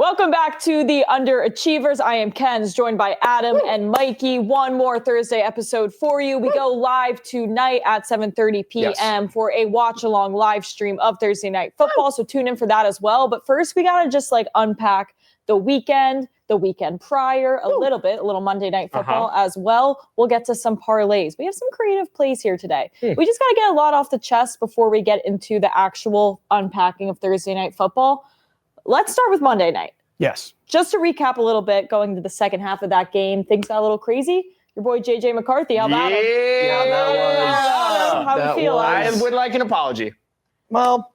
Welcome back to the Underachievers. I am Ken's, joined by Adam and Mikey. One more Thursday episode for you. We go live tonight at 7:30 p.m. for a watch-along live stream of Thursday Night Football, so tune in for that as well. But first, we got to just unpack the weekend prior, a little Monday Night Football as well. We'll get to some parlays. We have some creative plays here today. We just got to get a lot off the chest before we get into the actual unpacking of Thursday Night Football. Let's start with Monday night. Yes. Just to recap a little bit, going to the second half of that game, things got a little crazy. Your boy, J.J. McCarthy, how about him? How do you feel? I would like an apology. Well,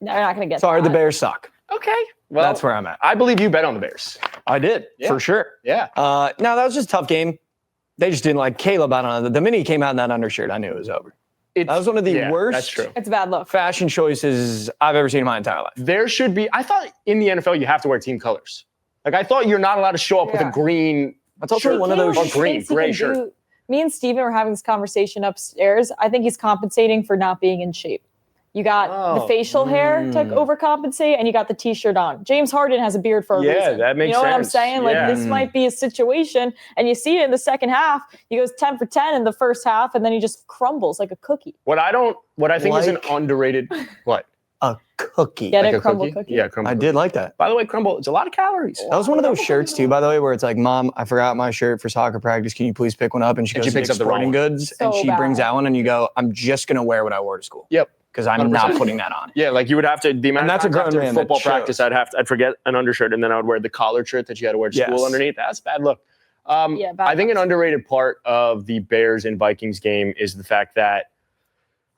no, you're not going to get sorry, that. the Bears suck. Okay. Well, that's where I'm at. I believe you bet on the Bears. I did, for sure. Yeah. No, that was just a tough game. They just didn't like Caleb out on it. The minute he came out in that undershirt, I knew it was over. That was one of the worst that's true. It's a bad look. Fashion choices I've ever seen in my entire life. There should be, I thought in the NFL you have to wear team colors. I thought you're not allowed to show up with a green That's also shirt. one of those gray shirt. Me and Steven were having this conversation upstairs. I think he's compensating for not being in shape. You got the facial hair to overcompensate, and you got the T-shirt on. James Harden has a beard for a reason. Yeah, that makes sense. You know what I'm saying? This might be a situation, and you see it in the second half. He goes 10 for 10 in the first half, and then he just crumbles like a cookie. What I think is an underrated, what? A cookie. Get like it? a Crumble cookie? cookie? Yeah, crumble I cookie. did like that. By the way, crumble, it's a lot of calories. That was one of those shirts, too, by the way, where it's like, Mom, I forgot my shirt for soccer practice. Can you please pick one up? And she goes to picks up the Sporting wrong Goods, So and she brings bad. out one, and you go, I'm just going to wear what I wore to school. Yep. Because I'm 100%. not putting that on. Yeah, you would have to, the amount that's of a times grown after man that football shows. practice, I'd forget an undershirt, and then I would wear the collared shirt that you had to wear to school underneath. That's a bad look. Bad I think luck. an underrated part of the Bears and Vikings game is the fact that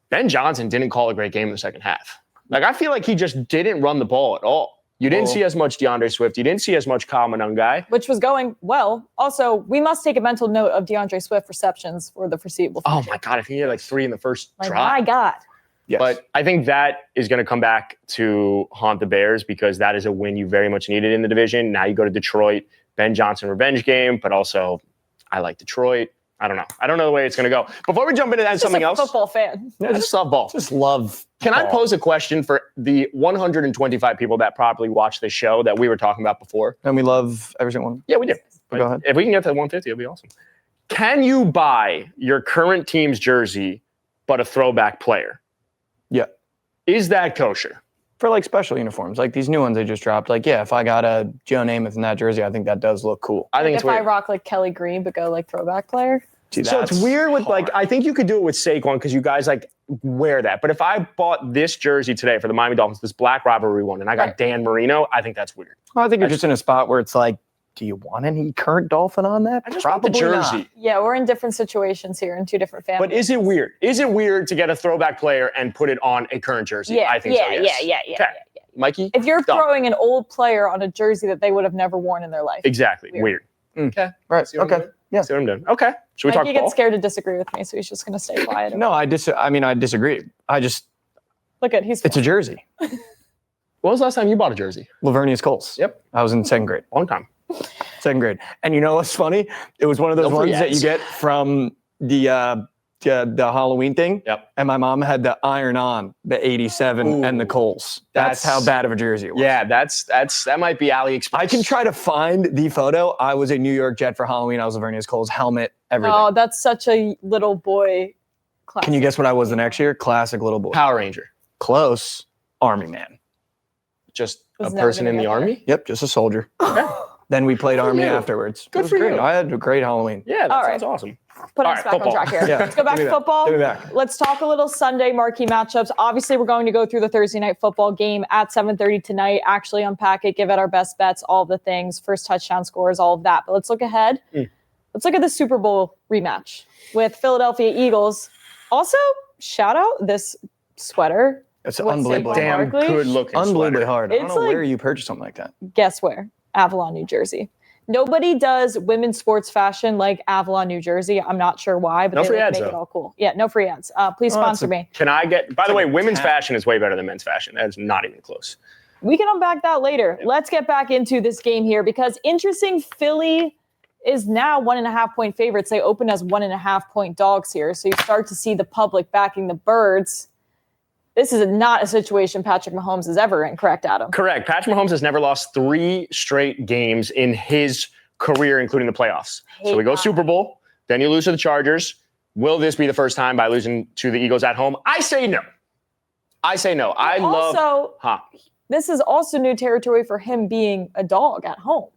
Ben Johnson didn't call a great game in the second half. I feel like he just didn't run the ball at all. You didn't see as much DeAndre Swift. You didn't see as much Kyle Monangai. Which was going well. Also, we must take a mental note of DeAndre Swift receptions for the foreseeable future. Oh, my God. I think he had 3 in the first drive. My God. Yes. But I think that is going to come back to haunt the Bears because that is a win you very much needed in the division. Now you go to Detroit, Ben Johnson revenge game, but also I like Detroit. I don't know. I don't know the way it's going to go. Before we jump into that, something else. Football fan. I just love ball. Just love Can I ball. pose a question for the 125 people that probably watch this show that we were talking about before? And we love every single one. Yeah, we do. Go ahead. If we can get to 150, it'll be awesome. Can you buy your current team's jersey but a throwback player? Yeah. Is that kosher? For special uniforms, these new ones they just dropped. If I got a Joe Namath in that jersey, I think that does look cool. I think it's if I weird. rock Kelly Green but go throwback player. So it's weird with I think you could do it with Saquon because you guys wear that. But if I bought this jersey today for the Miami Dolphins, this Black Rivalry one, and I got Dan Marino, I think that's weird. I think you're just in a spot where it's do you want any current Dolphin on that? I just want the jersey. Not. Yeah, we're in different situations here in two different families. But is it weird? Is it weird to get a throwback player and put it on a current jersey? Yeah, I think so, yes. Yeah. Okay. Mikey? If you're Done. throwing an old player on a jersey that they would have never worn in their life. Exactly. Weird. Okay. Right. See what I'm Okay. doing? Yeah. See what I'm doing? Okay. Should we talk Mikey ball? gets scared to disagree with me, so he's just going to stay quiet. No, I disagree. Look at he's. It's a jersey. When was the last time you bought a jersey? Lavernius Colts. Yep. I was in second grade. Long time. Second grade. And you know what's funny? It was one of those No free ones that you ads. get from the Halloween thing. Yep. And my mom had the iron on the 87 and the Coles. That's how bad of a jersey it was. Yeah, that might be AliExpress. I can try to find the photo. I was a New York Jet for Halloween. I was Lavernius Coles, helmet, everything. Oh, that's such a little boy classic. Can you guess what I was the next year? Classic little boy. Power Ranger. Close. Army man. Just Was a never person gonna in the get there. army? Yep, just a soldier. Then we played Army you. afterwards. Good It was for great. you. I had a great Halloween. Yeah, that All sounds right. awesome. Put All us right, back football. on track here. Yeah. Let's go back Give to me football. Give me back. Let's talk a little Sunday marquee matchups. Obviously, we're going to go through the Thursday night football game at 7:30 tonight, actually unpack it, give it our best bets, all the things, first touchdown scores, all of that. But let's look ahead. Let's look at the Super Bowl rematch with Philadelphia Eagles. Also, shout out this sweater. It's What, unbelievable. Saquon Damn Barkley? good looking Unbelievably sweater. hard. I don't It's know like- where you purchased something like that. Guess where? Avalon, New Jersey. Nobody does women's sports fashion like Avalon, New Jersey. I'm not sure why, but No they free make ads, it though. all cool. Yeah, no free ads. Please sponsor me. Can I get, by the way, women's talent. fashion is way better than men's fashion. That is not even close. We can unpack that later. Let's get back into this game here because interesting, Philly is now 1.5 point favorites. They open as 1.5 point dogs here. So you start to see the public backing the Birds. This is not a situation Patrick Mahomes is ever in, correct, Adam? Correct. Patrick Mahomes has never lost 3 straight games in his career, including the playoffs. So we go Super Bowl, then you lose to the Chargers. Will this be the first time by losing to the Eagles at home? I say no. This is also new territory for him being a dog at home.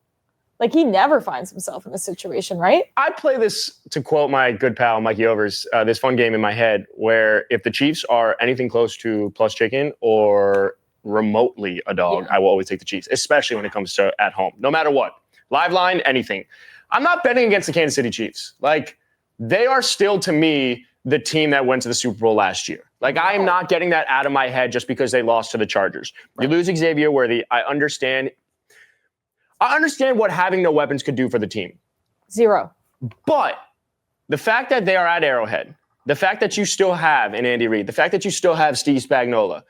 Like, he never finds himself in this situation, right? I play this, to quote my good pal, Mikey Overs, this fun game in my head where if the Chiefs are anything close to plus chicken or remotely a dog, I will always take the Chiefs, especially when it comes to at home, no matter what. Live line, anything. I'm not betting against the Kansas City Chiefs. Like, they are still, to me, the team that went to the Super Bowl last year. Like, I am not getting that out of my head just because they lost to the Chargers. Right. You lose Xavier Worthy. I understand what having no weapons could do for the team. 0. But the fact that they are at Arrowhead, the fact that you still have an Andy Reid, the fact that you still have Steve Spagnuolo,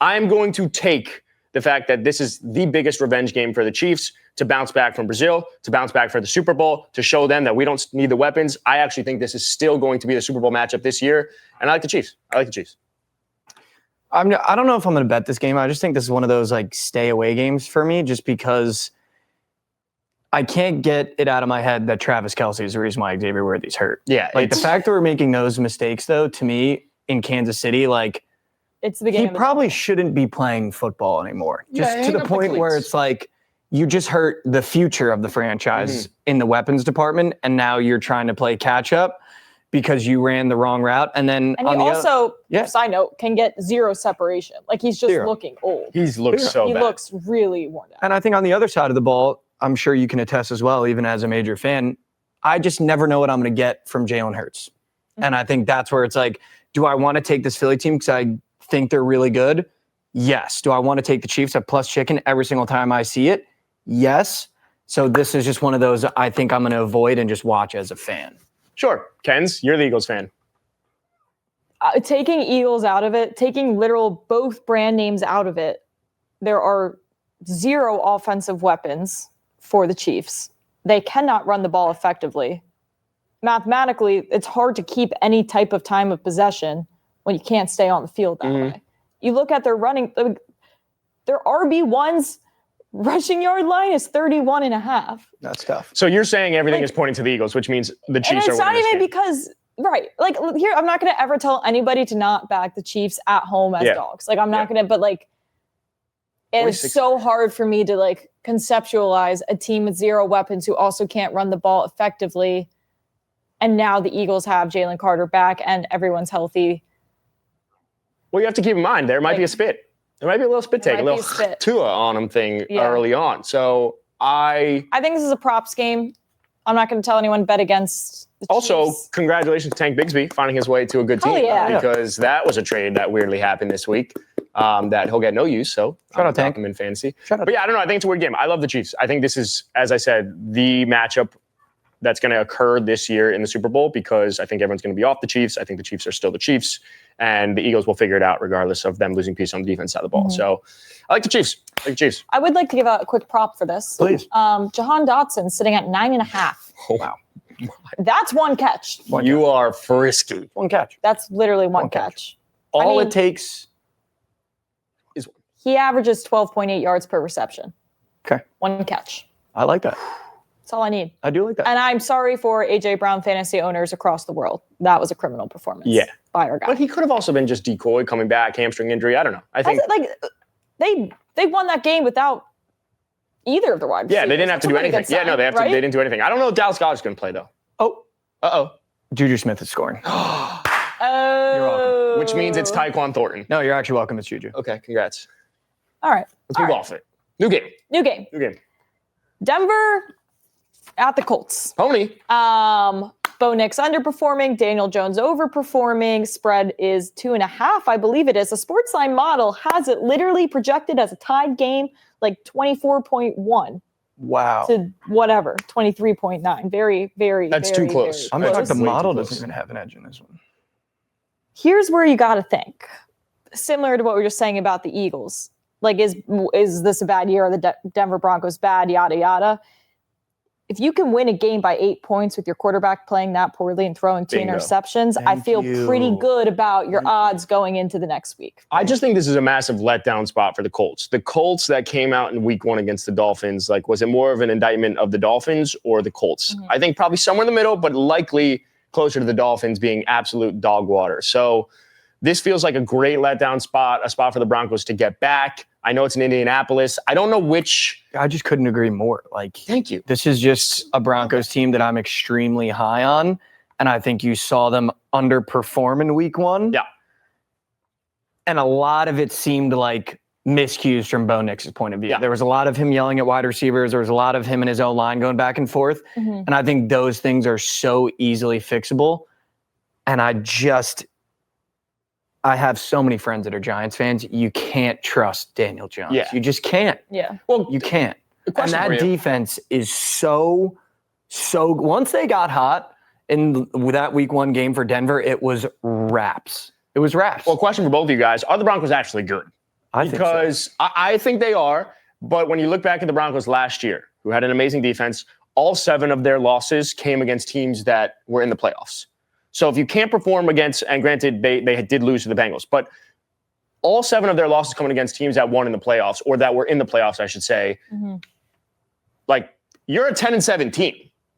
I'm going to take the fact that this is the biggest revenge game for the Chiefs to bounce back from Brazil, to bounce back for the Super Bowl, to show them that we don't need the weapons. I actually think this is still going to be the Super Bowl matchup this year, and I like the Chiefs. I don't know if I'm going to bet this game. I just think this is one of those like stay away games for me, just because I can't get it out of my head that Travis Kelce is the reason why Xavier Worthy's hurt. Yeah. Like the fact that we're making those mistakes, though, to me in Kansas City, like it's the game. He probably shouldn't be playing football anymore. Just to the point where it's like you just hurt the future of the franchise in the weapons department, and now you're trying to play catch up because you ran the wrong route. And then he also, side note, can get 0 separation. Like he's just looking old. He looks so bad. He looks really worn out. And I think on the other side of the ball, I'm sure you can attest as well, even as a major fan, I just never know what I'm going to get from Jalen Hurts. And I think that's where it's like, do I want to take this Philly team because I think they're really good? Yes. Do I want to take the Chiefs at plus chicken every single time I see it? Yes. So this is just one of those I think I'm going to avoid and just watch as a fan. Sure. Ken's, you're the Eagles fan. Taking Eagles out of it, taking literal both brand names out of it, there are 0 offensive weapons for the Chiefs. They cannot run the ball effectively. Mathematically, it's hard to keep any type of time of possession when you can't stay on the field that way. You look at their running, their RB1's rushing yard line is 31.5. That's tough. So you're saying everything is pointing to the Eagles, which means the Chiefs are winning this game. And it's not even because, right, like here, I'm not going to ever tell anybody to not back the Chiefs at home as dogs. Like I'm not going to, but like, it is so hard for me to like conceptualize a team with 0 weapons who also can't run the ball effectively. And now the Eagles have Jalen Carter back and everyone's healthy. Well, you have to keep in mind, there might be a spit. There might be a little spit take, a little Tua on him thing early on. So I think this is a props game. I'm not going to tell anyone to bet against the also, Chiefs. Congratulations to Tank Bigsby finding his way to a good team. Because that was a trade that weirdly happened this week. That he'll get no use, so shout out Tank him in fantasy. But yeah, I don't know. I think it's a weird game. I love the Chiefs. I think this is, as I said, the matchup that's going to occur this year in the Super Bowl because I think everyone's going to be off the Chiefs. I think the Chiefs are still the Chiefs, and the Eagles will figure it out regardless of them losing piece on the defense side of the ball. So I like the Chiefs. I would like to give out a quick prop for this. Please. Jahan Dotson sitting at 9.5. Oh, wow. That's one catch. You are frisky. One catch. That's literally one catch. All it takes is one. He averages 12.8 yards per reception. Okay. One catch. I like that. That's all I need. I do like that. And I'm sorry for A.J. Brown fantasy owners across the world. That was a criminal performance. Yeah. By our guy. But he could have also been just decoy coming back, hamstring injury. I don't know. I think like they won that game without either of the wide receivers. Yeah, they didn't have to do anything. Sign, they didn't do anything. I don't know if Dallas Goedert's going to play though. Juju Smith is scoring. You're welcome. Which means it's Tyquan Thornton. No, you're actually welcome. It's Juju. Okay, congrats. All right. Let's move off it. New game. Denver at the Colts. Pony. Bo Nix underperforming. Daniel Jones overperforming. Spread is 2.5. I believe it is. The SportsLine model has it literally projected as a tied game, like 24.1. Wow. To whatever, 23.9. Very, very, That's very, too close. I'm very shocked the model close. doesn't even have an edge in this one. Here's where you got to think. Similar to what we were just saying about the Eagles. Like, is this a bad year? Are the Denver Broncos bad? Yada, yada. if you can win a game by 8 points with your quarterback playing that poorly and throwing 2 interceptions, I feel pretty good about your odds going into the next week. I just think this is a massive letdown spot for the Colts. The Colts that came out in week 1 against the Dolphins, like, was it more of an indictment of the Dolphins or the Colts? I think probably somewhere in the middle, but likely closer to the Dolphins being absolute dog water. So this feels like a great letdown spot, a spot for the Broncos to get back. I know it's in Indianapolis. I don't know which. I just couldn't agree more. Like, thank you. This is just a Broncos team that I'm extremely high on. And I think you saw them underperform in week 1. Yeah. And a lot of it seemed like miscues from Bo Nix's point of view. Yeah. There was a lot of him yelling at wide receivers. There was a lot of him and his O-line going back and forth. And I think those things are so easily fixable. And I have so many friends that are Giants fans. You can't trust Daniel Jones. Yeah. You just can't. Yeah. Well, you can't. And that defense is so once they got hot in that week 1 game for Denver, it was wraps. It was wraps. Well, question for both of you guys. Are the Broncos actually good? I think so. I think they are. But when you look back at the Broncos last year, who had an amazing defense, all 7 of their losses came against teams that were in the playoffs. So if you can't perform against, and granted, they did lose to the Bengals, but all 7 of their losses coming against teams that won in the playoffs, or that were in the playoffs, I should say, like, you're a 10-7 team.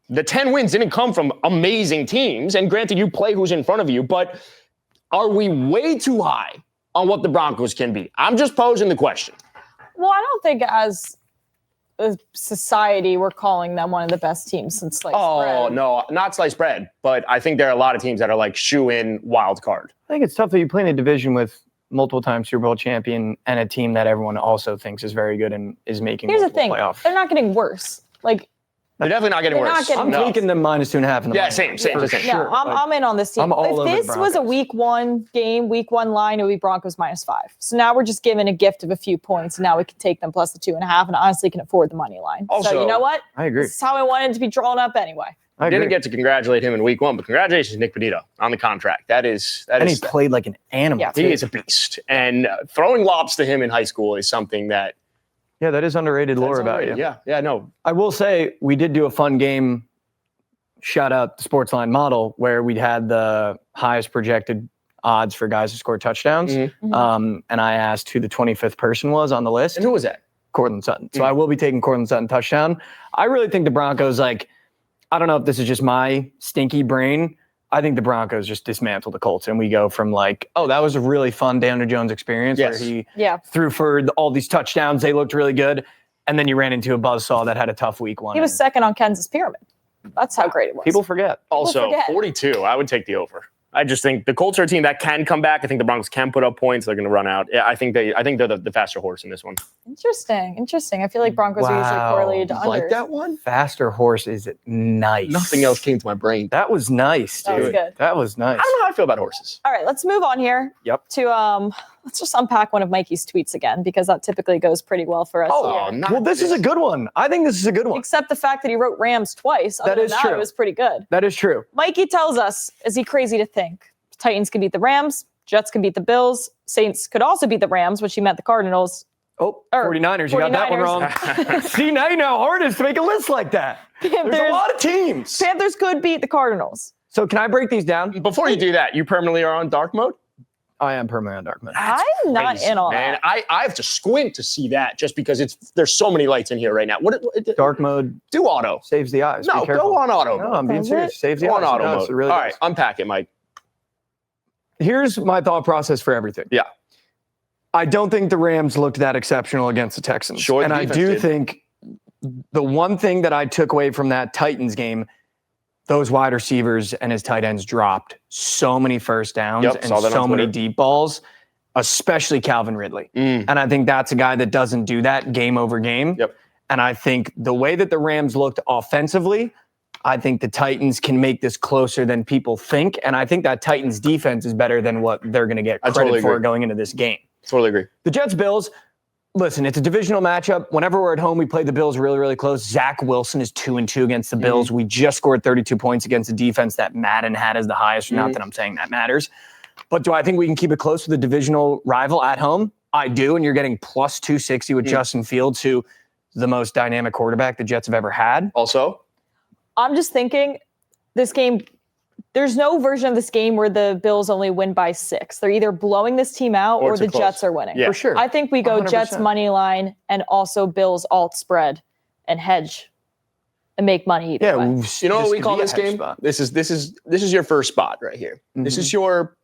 The 10 wins didn't come from amazing teams, and granted, you play who's in front of you, but are we way too high on what the Broncos can be? I'm just posing the question. Well, I don't think as a society we're calling them one of the best teams since sliced bread. Oh, no, not sliced bread, but I think there are a lot of teams that are like shoe-in wild card. I think it's tough that you play in a division with multiple-time Super Bowl champion and a team that everyone also thinks is very good and is making Here's the thing. playoffs. They're not getting worse. Like, they're definitely not getting worse. I'm taking them -2.5 in the same. No, sure. I'm in on this team. I'm all over If the this was a Broncos. week 1 game, week 1 line, it would be Broncos -5. So now we're just given a gift of a few points. And now we can take them plus the 2.5 and honestly can afford the money line. Also, so you know what? I agree. This is how I wanted it to be drawn up anyway. I didn't get to congratulate him in week 1, but congratulations to Nick Benito on the contract. And he played like an animal. Yeah. He is a beast. And throwing lobs to him in high school is something that... Yeah, that is underrated lore about you. Yeah, no. I will say we did do a fun game. Shout out the SportsLine model where we had the highest projected odds for guys to score touchdowns. And I asked who the 25th person was on the list. And who was that? Cortland Sutton. So I will be taking Cortland Sutton touchdown. I really think the Broncos, like, I don't know if this is just my stinky brain. I think the Broncos just dismantle the Colts and we go from like, oh, that was a really fun Daniel Jones experience where he threw for all these touchdowns. They looked really good. And then you ran into a buzzsaw that had a tough week 1. He was second on Kansas pyramid. That's how great it was. People forget. Also, 42, I would take the over. I just think the Colts are a team that can come back. I think the Broncos can put up points. They're going to run out. Yeah, I think they're the faster horse in this one. Interesting. I feel like Broncos are usually correlated to unders. Like that one? Faster horse is nice. Nothing else came to my brain. That was nice, dude. That was good. That was nice. I don't know how I feel about horses. All right, let's move on here. Yep. To let's just unpack one of Mikey's tweets again because that typically goes pretty well for us. Well, this is a good one. I think this is a good one. Except the fact that he wrote Rams twice. That is true. It was pretty good. That is true. Mikey tells us, is he crazy to think Titans could beat the Rams, Jets could beat the Bills, Saints could also beat the Rams, which he meant the Cardinals. Oh, 49ers. You got that one wrong. See, now you know how hard it is to make a list like that. There's a lot of teams. Panthers could beat the Cardinals. So can I break these down? Before you do that, you permanently are on dark mode? I am permanently on dark mode. I'm not in on that. I have to squint to see that just because there's so many lights in here right now. Dark mode. Do auto. Saves the eyes. No, go on auto. No, I'm being serious. Saves the eyes. Go on auto mode. Really all right, unpack it, Mike. Here's my thought process for everything. Yeah. I don't think the Rams looked that exceptional against the Texans. Sure, and I do think the one thing that I took away from that Titans game, those wide receivers and his tight ends dropped so many first downs and so many deep balls, especially Calvin Ridley. And I think that's a guy that doesn't do that game over game. Yep. And I think the way that the Rams looked offensively, I think the Titans can make this closer than people think. And I think that Titans defense is better than what they're going to get credit for going into this game. Totally agree. The Jets-Bills, listen, it's a divisional matchup. Whenever we're at home, we play the Bills really, really close. Zach Wilson is 2-2 against the Bills. We just scored 32 points against the defense that Madden had as the highest. Not that I'm saying that matters. But do I think we can keep it close with a divisional rival at home? I do, and you're getting plus 260 with Justin Fields, who the most dynamic quarterback the Jets have ever had. Also, I'm just thinking this game, there's no version of this game where the Bills only win by 6. They're either blowing this team out or the Jets are winning. Yeah. For sure. I think we go 100%. Jets money line and also Bills alt spread and hedge and make money either way. You know what we could call be a this hedge game? spot. This is your first spot right here. This is your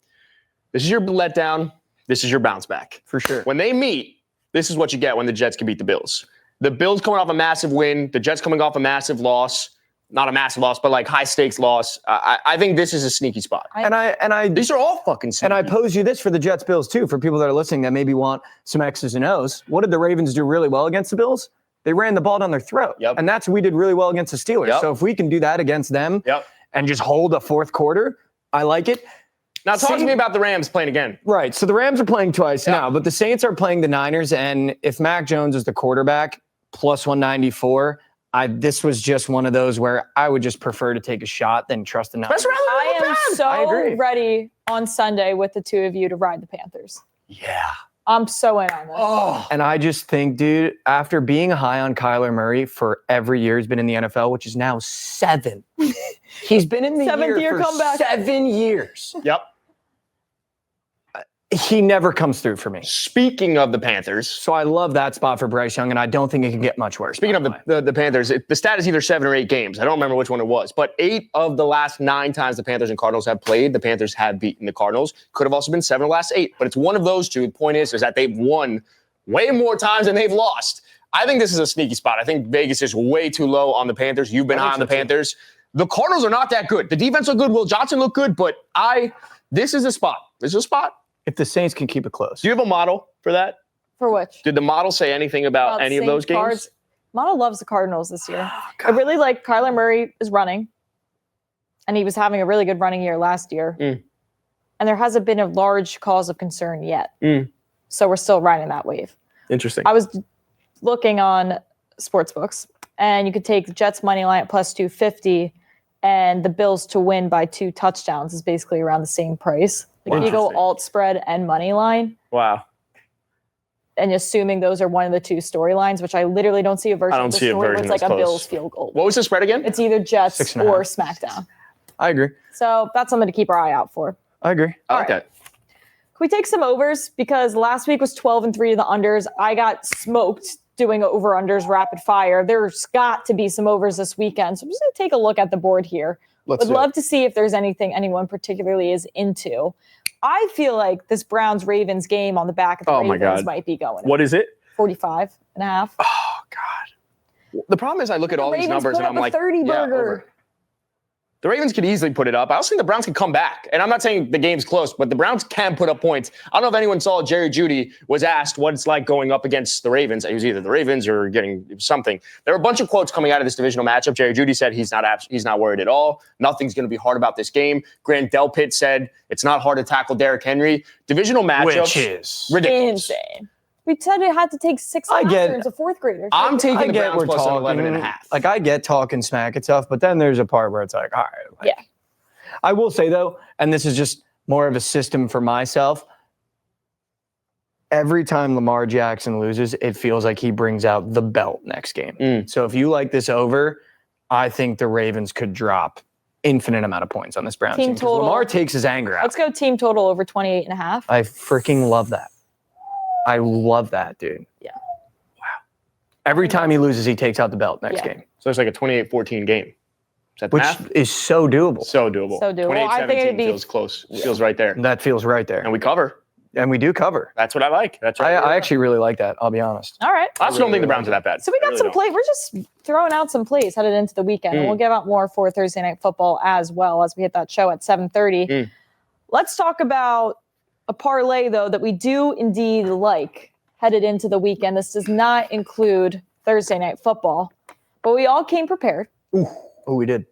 letdown. This is your bounce back. For sure. When they meet, this is what you get when the Jets can beat the Bills. The Bills coming off a massive win, the Jets coming off a massive loss. Not a massive loss, but like high stakes loss. I think this is a sneaky spot. These are all fucking sneaky. And I pose you this for the Jets Bills too, for people that are listening that maybe want some X's and O's. What did the Ravens do really well against the Bills? They ran the ball down their throat. Yep. And that's what we did really well against the Steelers. Yep. So if we can do that against them and just hold a fourth quarter, I like it. Now talk to me about the Rams playing again. Right. So the Rams are playing twice now, but the Saints are playing the Niners. And if Mac Jones is the quarterback, plus 194, this was just one of those where I would just prefer to take a shot than trust the Niners. I am so ready on Sunday with the two of you to ride the Panthers. Yeah. I'm so in on this. Oh. And I just think, dude, after being high on Kyler Murray for every year he's been in the NFL, which is now 7. He's been in the Seventh year for comeback. 7 years. Yep. He never comes through for me. Speaking of the Panthers. So I love that spot for Bryce Young, and I don't think it can get much worse. Speaking of the Panthers, the stat is either 7 or 8 games. I don't remember which one it was. But 8 of the last 9 times the Panthers and Cardinals have played, the Panthers have beaten the Cardinals. Could have also been 7 of the last 8. But it's one of those two. The point is that they've won way more times than they've lost. I think this is a sneaky spot. I think Vegas is way too low on the Panthers. You've been high on the Panthers. The Cardinals are not that good. The defense looked good. Will Johnson looked good. But this is a spot. This is a spot. If the Saints can keep it close. Do you have a model for that? For which? Did the model say anything about any of those games? Model loves the Cardinals this year. I really like Kyler Murray is running. And he was having a really good running year last year. And there hasn't been a large cause of concern yet. So we're still riding that wave. Interesting. I was looking on sportsbooks, and you could take the Jets money line at plus 250, and the Bills to win by 2 touchdowns is basically around the same price. Like if you go alt spread and money line. Wow. And assuming those are one of the 2 storylines, which I literally don't see a version of the story where it's like a Bills field goal. What was the spread again? It's either Jets or SmackDown. I agree. So that's something to keep our eye out for. I agree. I like that. Can we take some overs? Because last week was 12-3 to the unders. I got smoked doing over-unders rapid fire. There's got to be some overs this weekend. So I'm just going to take a look at the board here. Would love to see if there's anything anyone particularly is into. I feel like this Browns-Ravens game on the back of the Ravens might be going. What is it? 45.5. Oh, God. The problem is I look at all these numbers and I'm like, 30 burger. Over. The Ravens could easily put it up. I also think the Browns can come back. And I'm not saying the game's close, but the Browns can put up points. I don't know if anyone saw Jerry Jeudy was asked what it's like going up against the Ravens. It was either the Ravens or getting something. There were a bunch of quotes coming out of this divisional matchup. Jerry Jeudy said he's not worried at all. Nothing's going to be hard about this game. Grant Delpit said it's not hard to tackle Derrick Henry. Divisional matchups. Which is ridiculous. Insane. We said it had to take 6 afternoons of 4th graders. I'm taking the Browns plus 11.5. Like, I get talking smack and stuff, but then there's a part where it's like, all right. Like, I will say, though, and this is just more of a system for myself, every time Lamar Jackson loses, it feels like he brings out the belt next game. So if you like this over, I think the Ravens could drop infinite amount of points on this Browns team. Lamar takes his anger out. Let's go team total over 28.5. I freaking love that. I love that, dude. Yeah. Wow. Every time he loses, he takes out the belt next game. So it's like a 28-14 game. Which is so doable. So doable. 28-17 feels close. Feels right there. That feels right there. And we cover. And we do cover. That's what I like. That's right. I actually really like that. I'll be honest. All right. I also don't think the Browns are that bad. So we got some plays. We're just throwing out some plays headed into the weekend. And we'll give out more for Thursday Night Football as well as we hit that show at 7:30. Let's talk about a parlay, though, that we do indeed like headed into the weekend. This does not include Thursday Night Football, but we all came prepared. Oh, we did.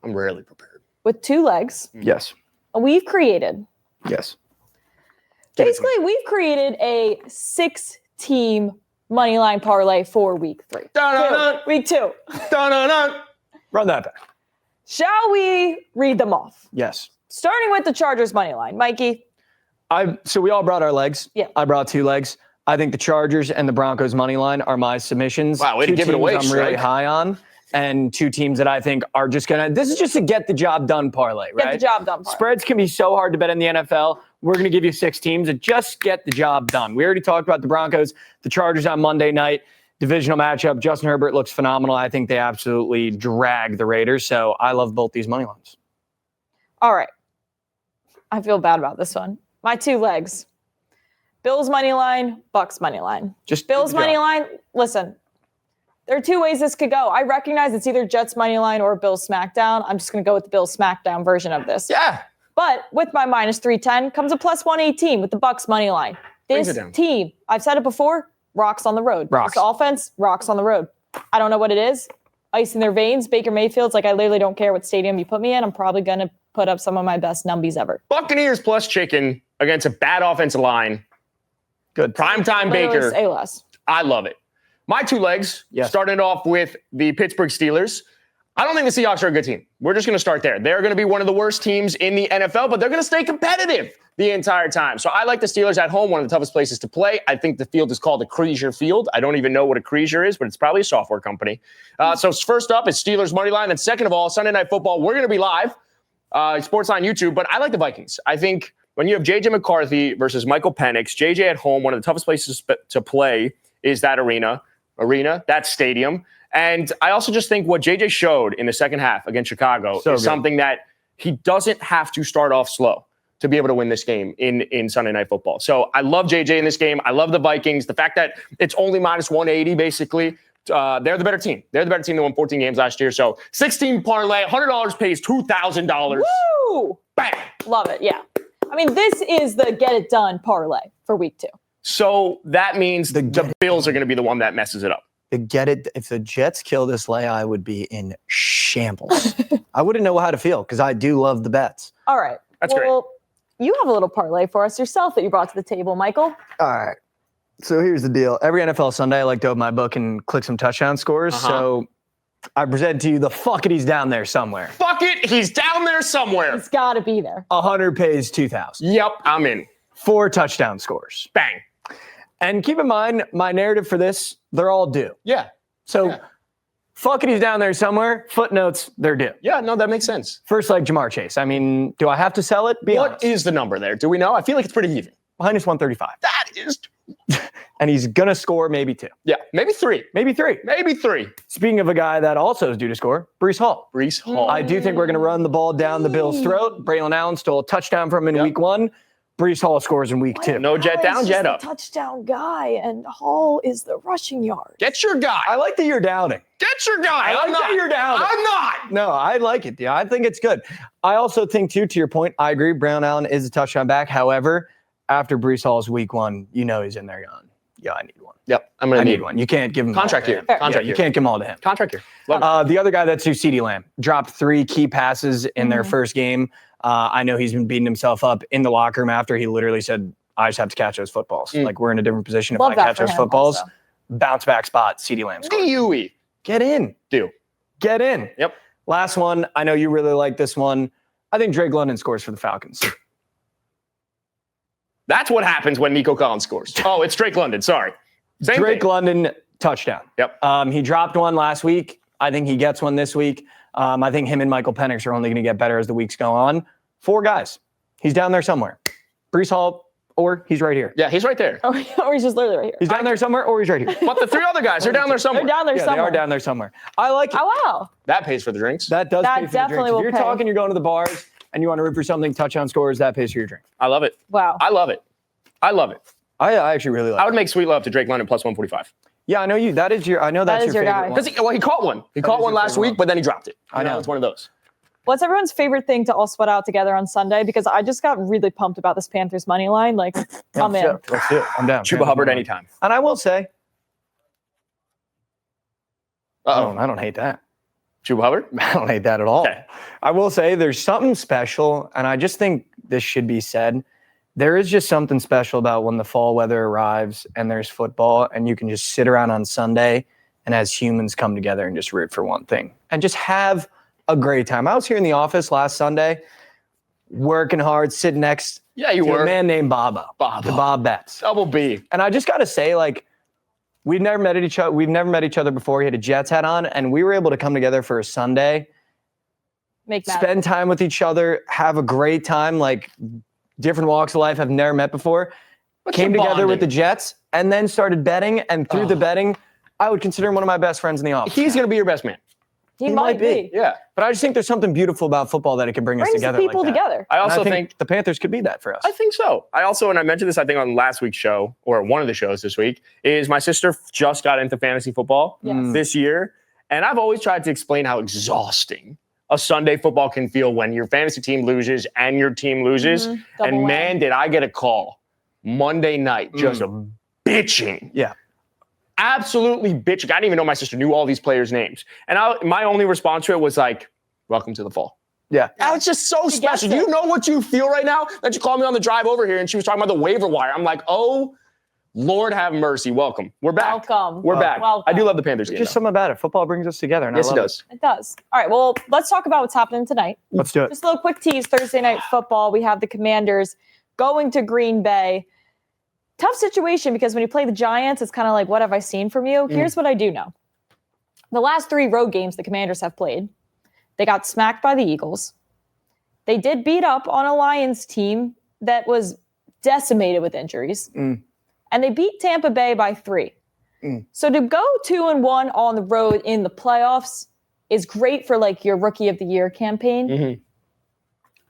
I'm rarely prepared. With 2 legs. Yes. And we've created. Yes. Basically, we've created a 6-team moneyline parlay for week 3. Week 2. Run that back. Shall we read them off? Yes. Starting with the Chargers moneyline. Mikey. So we all brought our legs. Yeah. I brought 2 legs. I think the Chargers and the Broncos moneyline are my submissions. Wow, way to give it away, I'm really high on. and two teams that I think are just this is just a get the job done parlay, right? Get the job done parlay. Spreads can be so hard to bet in the NFL. We're going to give you 6 teams that just get the job done. We already talked about the Broncos, the Chargers on Monday night, divisional matchup. Justin Herbert looks phenomenal. I think they absolutely drag the Raiders. So I love both these money lines. All right. I feel bad about this one. My 2 legs. Bills money line, Bucks money line. Just Bills money line. Listen, there are 2 ways this could go. I recognize it's either Jets money line or Bills SmackDown. I'm just going to go with the Bills SmackDown version of this. Yeah. But with my minus 310 comes a plus 118 with the Bucks money line. This team, I've said it before, rocks on the road. Rocks. This offense rocks on the road. I don't know what it is. Ice in their veins. Baker Mayfield's like, I literally don't care what stadium you put me in. I'm probably going to put up some of my best numbies ever. Buccaneers plus chicken against a bad offensive line. Good. Primetime Baker. Say less. I love it. My 2 legs, starting off with the Pittsburgh Steelers. I don't think the Seahawks are a good team. We're just going to start there. They're going to be one of the worst teams in the NFL, but they're going to stay competitive the entire time. So I like the Steelers at home, one of the toughest places to play. I think the field is called the Creasier Field. I don't even know what a Creasier is, but it's probably a software company. So first up is Steelers money line. And second of all, Sunday Night Football, we're going to be live, SportsLine YouTube, but I like the Vikings. I think when you have J.J. McCarthy versus Michael Penix, J.J. at home, one of the toughest places to play is that arena, that stadium. And I also just think what J.J. showed in the second half against Chicago is something that he doesn't have to start off slow to be able to win this game in Sunday Night Football. So I love J.J. in this game. I love the Vikings. The fact that it's only minus 180, basically, they're the better team. They're the better team that won 14 games last year. So 16 parlay, $100 pays $2,000. Woo! Bang! Love it, yeah. I mean, this is the get it done parlay for week 2. So that means the Bills are going to be the one that messes it up. If the Jets kill this lay, I would be in shambles. I wouldn't know how to feel because I do love the bets. All right. That's great. You have a little parlay for us yourself that you brought to the table, Michael. All right. So here's the deal. Every NFL Sunday, I like to open my book and click some touchdown scores. So I present to you the fuck it, he's down there somewhere. Fuck it, he's down there somewhere. He's got to be there. 100 pays 2,000. Yep, I'm in. 4 touchdown scores. Bang. And keep in mind, my narrative for this, they're all due. Yeah. So fuck it, he's down there somewhere. Footnotes, they're due. Yeah, no, that makes sense. First leg, Jamar Chase. I mean, do I have to sell it? What is the number there? Do we know? I feel like it's pretty even. Minus 135. That is... And he's going to score maybe 2. Yeah, maybe 3. Maybe 3. Maybe 3. Speaking of a guy that also is due to score, Breece Hall. Breece Hall. I do think we're going to run the ball down the Bills' throat. Braylon Allen stole a touchdown from him in week 1. Breece Hall scores in week 2. No jet down, jet up. Touchdown guy, and Hall is the rushing yard. Get your guy. I like that you're doubting. Get your guy. I like that you're doubting. I'm not. No, I like it. Yeah, I think it's good. I also think, too, to your point, I agree, Brown Allen is a touchdown back. However, after Breece Hall's week 1, you know he's in there going, yeah, I need one. Yep, I'm going to need one. You can't give him contract year. You can't give him all to him. Contract year. The other guy that's due, CeeDee Lamb, dropped 3 key passes in their first game. I know he's been beating himself up in the locker room after he literally said, I just have to catch those footballs. Like, we're in a different position. If I catch those footballs, bounce back spot, CeeDee Lamb scores. D-U-E. Get in. Get in. Yep. Last one. I know you really like this one. I think Drake London scores for the Falcons. That's what happens when Nico Collins scores. Oh, it's Drake London. Sorry. Same Drake thing. London, touchdown. Yep. He dropped one last week. I think he gets one this week. I think him and Michael Penix are only going to get better as the weeks go on. 4 guys. He's down there somewhere. Breece Hall, or he's right here. Yeah, he's right there. Or he's just literally right here. He's down there somewhere, or he's right here. But the 3 other guys are down there somewhere. They're down there somewhere. They are down there somewhere. I like it. Oh, wow. That pays for the drinks. That does That pay for definitely the will drinks. If you're pay. talking, you're going to the bars, and you want to root for something, touchdown scores, that pays for your drink. I love it. Wow. I love it. I love it. I actually really like it. I would make sweet love to Drake London plus 145. Yeah, I know you. That is your. I know that's your your guy. favorite one. Because he caught one. He caught one last week, but then he dropped it. I know. It's one of those. What's everyone's favorite thing to all sweat out together on Sunday? Because I just got really pumped about this Panthers money line. Like, I'm in. Let's do it. I'm down. Chuba Hubbard anytime. And I will say, Uh-oh. I don't hate that. Chuba Hubbard? I don't hate that at all. Okay. I will say there's something special, and I just think this should be said. There is just something special about when the fall weather arrives and there's football, and you can just sit around on Sunday and as humans come together and just root for one thing and just have a great time. I was here in the office last Sunday, working hard, sitting next Yeah, you to were. a man named Bob Betts. Double B. And I just got to say, like, We've never met each other before. He had a Jets hat on, and we were able to come together for a Sunday, spend time with each other, have a great time, like different walks of life I've never met before. Came together with the Jets, and then started betting, and through the betting, I would consider him one of my best friends in the office. He's going to be your best man. He might be. Yeah. But I just think there's something beautiful about football that it can bring us together. Brings the people like that. together. I also think the Panthers could be that for us. I think so. And I mentioned this, I think, on last week's show, or one of the shows this week, is my sister just got into fantasy football this year. And I've always tried to explain how exhausting a Sunday football can feel when your fantasy team loses and your team loses. And man, did I get a call Monday night just bitching. Yeah. Absolutely bitching. I didn't even know my sister knew all these players' names. And my only response to it was like, welcome to the fall. Yeah. That was just so special. Do you know what you feel right now? That you called me on the drive over here and she was talking about the waiver wire. I'm like, oh, Lord have mercy. Welcome. We're back. Welcome. We're back. Welcome. I do love the Panthers game. Just something about it. Football brings us together. And Yes, I it love does. It does. All right, well, let's talk about what's happening tonight. Let's do it. Just a little quick tease. Thursday night football. We have the Commanders going to Green Bay. Tough situation because when you play the Giants, it's kind of like, what have I seen from you? Here's what I do know. The last 3 road games the Commanders have played, they got smacked by the Eagles. They did beat up on a Lions team that was decimated with injuries. And they beat Tampa Bay by 3. So to go 2-1 on the road in the playoffs is great for like your Rookie of the Year campaign.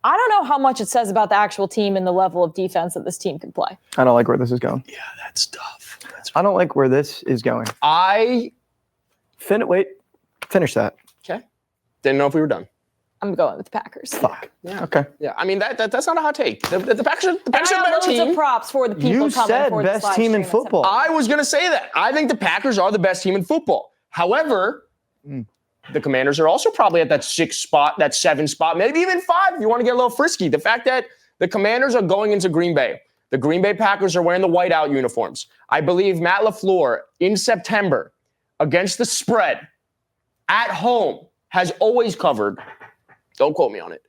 I don't know how much it says about the actual team and the level of defense that this team can play. I don't like where this is going. Yeah, that's tough. I don't like where this is going. Finish that. Okay. Didn't know if we were done. I'm going with the Packers. Fuck. Yeah. Okay. Yeah. I mean, that's not a hot take. The Packers are the better Loads team. of props for the people You coming said for best this live team in stream at football. I was going to say that. I think the Packers are the best team in football. However, the Commanders are also probably at that 6 spot, that 7 spot, maybe even 5 if you want to get a little frisky. The fact that the Commanders are going into Green Bay. The Green Bay Packers are wearing the whiteout uniforms. I believe Matt LaFleur in September against the spread at home has always covered. Don't quote me on it.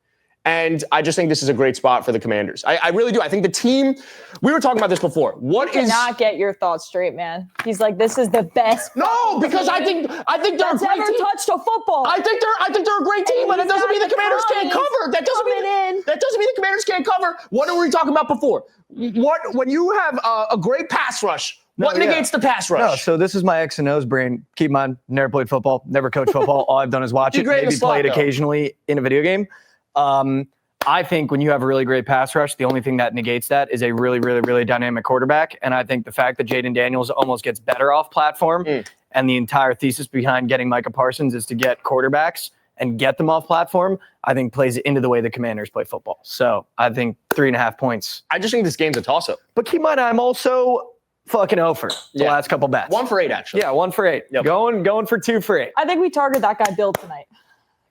And I just think this is a great spot for the Commanders. I really do. I think the team, we were talking about this before. What is not get your thoughts straight, man. He's like, this is the best. No, because I think they're a great ever team. touched a football. I think they're a great team, but it doesn't mean the Commanders can't cover. That doesn't mean the Commanders can't cover. What were we talking about before? When you have a great pass rush, what negates the pass rush? No, so this is my X and O's brain. Keep in mind, never played football, never coached football. All I've done is watch it, maybe played occasionally in a video game. I think when you have a really great pass rush, the only thing that negates that is a really, really, really dynamic quarterback. And I think the fact that Jaden Daniels almost gets better off platform and the entire thesis behind getting Micah Parsons is to get quarterbacks and get them off platform, I think plays into the way the Commanders play football. So I think 3.5 points. I just think this game's a toss-up. But keep in mind, I'm also fucking over the last couple bets. 1 for 8, actually. Yeah, 1 for 8. Yep. Going for 2 for 8. I think we target that guy Bill tonight.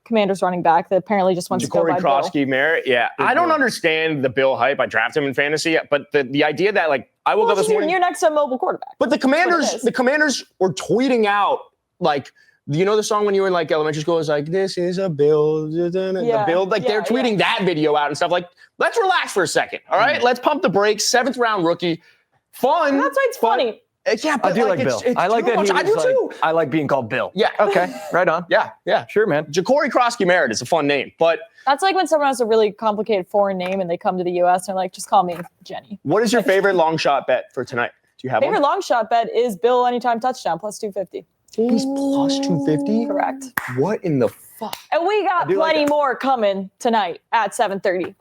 Commanders running back that apparently just wants to go by Jacory Merritt. Yeah. I don't understand the Bill hype. I drafted him in fantasy, but the idea that like I woke up this morning. You're next to a mobile quarterback. But the Commanders were tweeting out like, you know the song when you were in like elementary school is like, this is a Bill, the Bill. Like they're tweeting that video out and stuff. Like, let's relax for a second. All right. Let's pump the brakes. 7th round rookie. Fun. And that's why it's funny. Yeah, but I do like Bill. I like that. I do too. I like being called Bill. Yeah. Okay. Right on. Yeah. Sure, man. Jacory Merritt is a fun name, but that's like when someone has a really complicated foreign name and they come to the U.S. and they're like, just call me Jenny. What is your favorite long shot bet for tonight? Do you have favorite long shot bet is Bill anytime touchdown plus 250. He's plus 250? Correct. What in the fuck? And we got plenty more coming tonight at 7:30.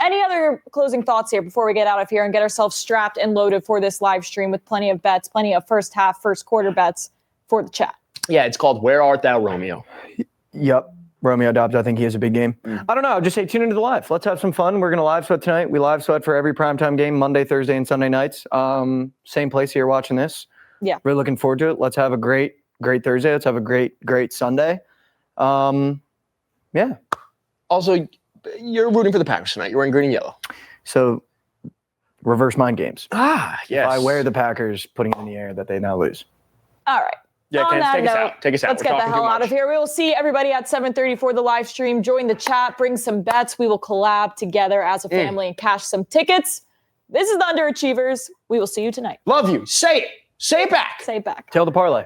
Any other closing thoughts here before we get out of here and get ourselves strapped and loaded for this live stream with plenty of bets, plenty of first half, first quarter bets for the chat? Yeah, it's called Where Art Thou, Romeo? Yep. Romeo Dobbs, I think he has a big game. I don't know. Just say tune into the live. Let's have some fun. We're going to live sweat tonight. We live sweat for every primetime game, Monday, Thursday, and Sunday nights. Same place here watching this. Yeah. We're looking forward to it. Let's have a great Thursday. Let's have a great Sunday. Yeah. Also, you're rooting for the Packers tonight. You're wearing green and yellow. So, reverse mind games. Yes. If I wear the Packers, putting it in the air that they now lose. All right. Yeah, take us out. Take us out. Let's get the hell out of here. We will see everybody at 7:30 for the live stream. Join the chat. Bring some bets. We will collab together as a family and cash some tickets. This is the Underachievers. We will see you tonight. Love you. Say it. Say it back. Say it back. Tail the parlay.